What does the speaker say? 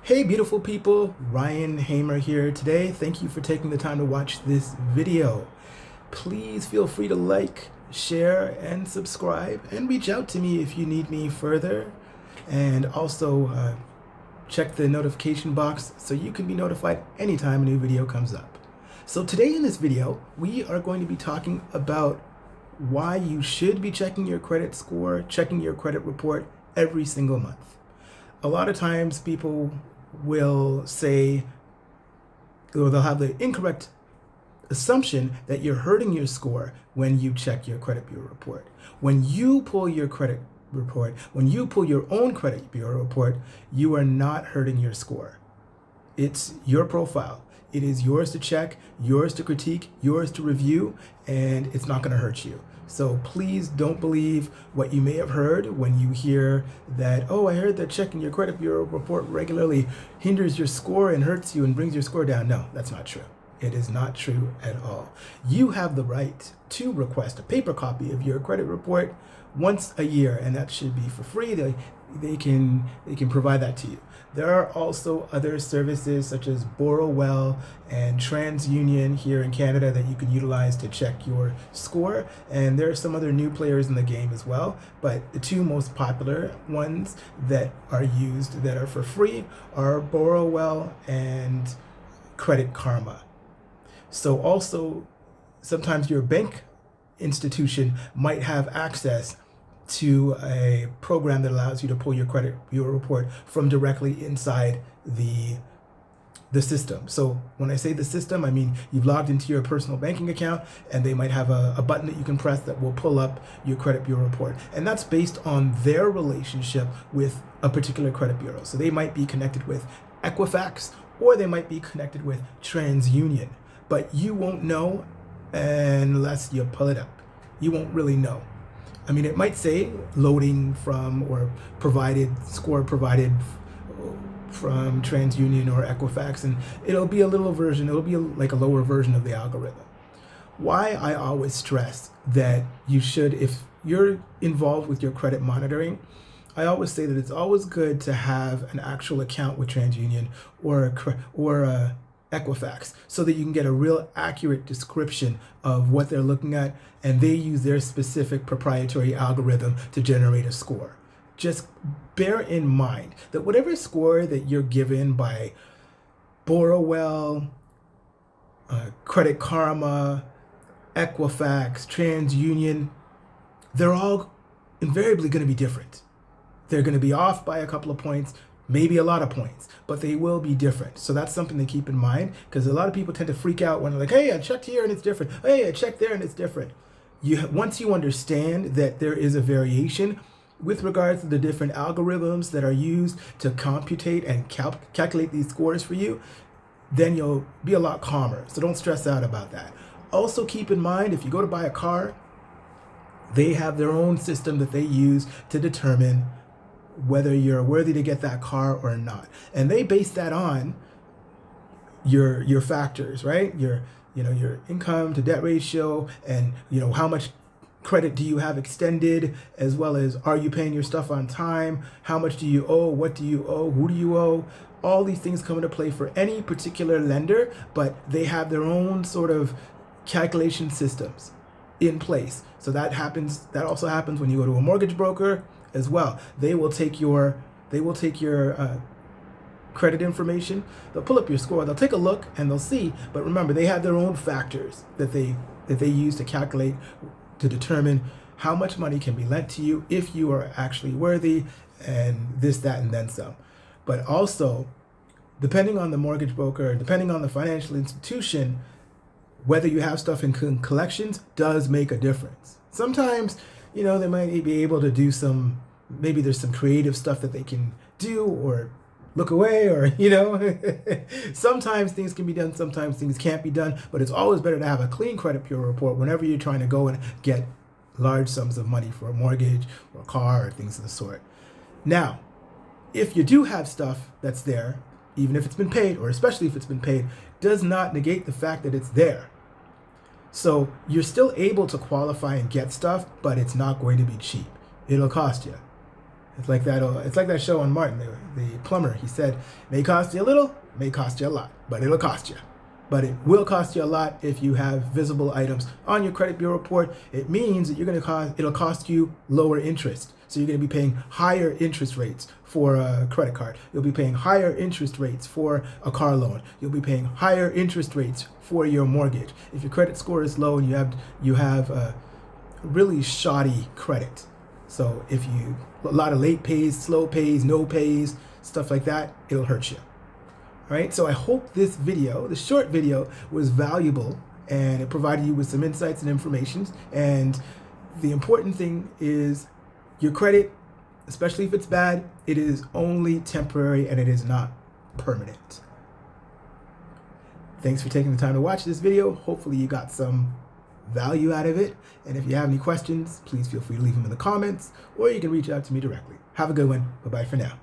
Hey beautiful people, Ryan Hamer here today. Thank you for taking the time to watch this video. Please feel free to like, share, and subscribe, and reach out to me if you need me further. And also check the notification box so you can be notified anytime a new video comes up. So today in this video, we are going to be talking about why you should be checking your credit score, checking your credit report every single month. A lot of times people will say, or they'll have the incorrect assumption that you're hurting your score when you check your credit bureau report. When you pull your credit report, when you pull your own credit bureau report, you are not hurting your score. It's your profile. It is yours to check, yours to critique, yours to review, and it's not going to hurt you. So please don't believe what you may have heard when you hear that, oh, I heard that checking your credit bureau report regularly hinders your score and hurts you and brings your score down. No, that's not true. It is not true at all. You have the right to request a paper copy of your credit report once a year, and that should be for free. They can provide that to you. There are also other services such as Borrowell and TransUnion here in Canada that you can utilize to check your score. And there are some other new players in the game as well. But the two most popular ones that are used that are for free are Borrowell and Credit Karma. So also, sometimes your bank institution might have access to a program that allows you to pull your credit bureau report from directly inside the system. So when I say the system, I mean you've logged into your personal banking account and they might have a button that you can press that will pull up your credit bureau report. And that's based on their relationship with a particular credit bureau. So they might be connected with Equifax or they might be connected with TransUnion. But you won't know unless you pull it up. You won't really know. I mean, it might say loading from or score provided from TransUnion or Equifax, and it'll be a little version, it'll be like a lower version of the algorithm. Why I always stress that you should, if you're involved with your credit monitoring, I always say that it's always good to have an actual account with TransUnion or Equifax so that you can get a real accurate description of what they're looking at, and they use their specific proprietary algorithm to generate a score. Just bear in mind that whatever score that you're given by Borrowell, Credit Karma, Equifax, TransUnion, they're all invariably going to be different. They're going to be off by a couple of points, maybe a lot of points, but they will be different. So that's something to keep in mind, because a lot of people tend to freak out when they're like, hey, I checked here and it's different. Hey, I checked there and it's different. Once you understand that there is a variation with regards to the different algorithms that are used to computate and calculate these scores for you, then you'll be a lot calmer. So don't stress out about that. Also keep in mind, if you go to buy a car, they have their own system that they use to determine whether you're worthy to get that car or not. And they base that on your factors, right? Your income to debt ratio, and how much credit do you have extended, as well as are you paying your stuff on time? How much do you owe? What do you owe? Who do you owe? All these things come into play for any particular lender, but they have their own sort of calculation systems in place. So that also happens when you go to a mortgage broker as well. They will take your credit information, they'll pull up your score, they'll take a look and they'll see, but remember, they have their own factors that they use to calculate, to determine how much money can be lent to you if you are actually worthy, and this, that, and then some. But also, depending on the mortgage broker, depending on the financial institution, whether you have stuff in collections does make a difference. Sometimes, they might be able to do maybe there's some creative stuff that they can do or look away, or, sometimes things can be done, sometimes things can't be done, but it's always better to have a clean credit bureau report whenever you're trying to go and get large sums of money for a mortgage or a car or things of the sort. Now, if you do have stuff that's there, even if it's been paid, or especially if it's been paid, does not negate the fact that it's there. So you're still able to qualify and get stuff, but it's not going to be cheap. It'll cost you. It's like that. It's like that show on Martin, the plumber. He said, "May cost you a little, may cost you a lot, but it'll cost you." But it will cost you a lot if you have visible items on your credit bureau report. It means that it'll cost you lower interest. So you're going to be paying higher interest rates for a credit card. You'll be paying higher interest rates for a car loan. You'll be paying higher interest rates for your mortgage. If your credit score is low and you have a really shoddy credit. So if a lot of late pays, slow pays, no pays, stuff like that, it'll hurt you. All right, so I hope this short video, was valuable and it provided you with some insights and information. And the important thing is your credit, especially if it's bad, it is only temporary and it is not permanent. Thanks for taking the time to watch this video. Hopefully you got some value out of it. And if you have any questions, please feel free to leave them in the comments, or you can reach out to me directly. Have a good one. Bye-bye for now.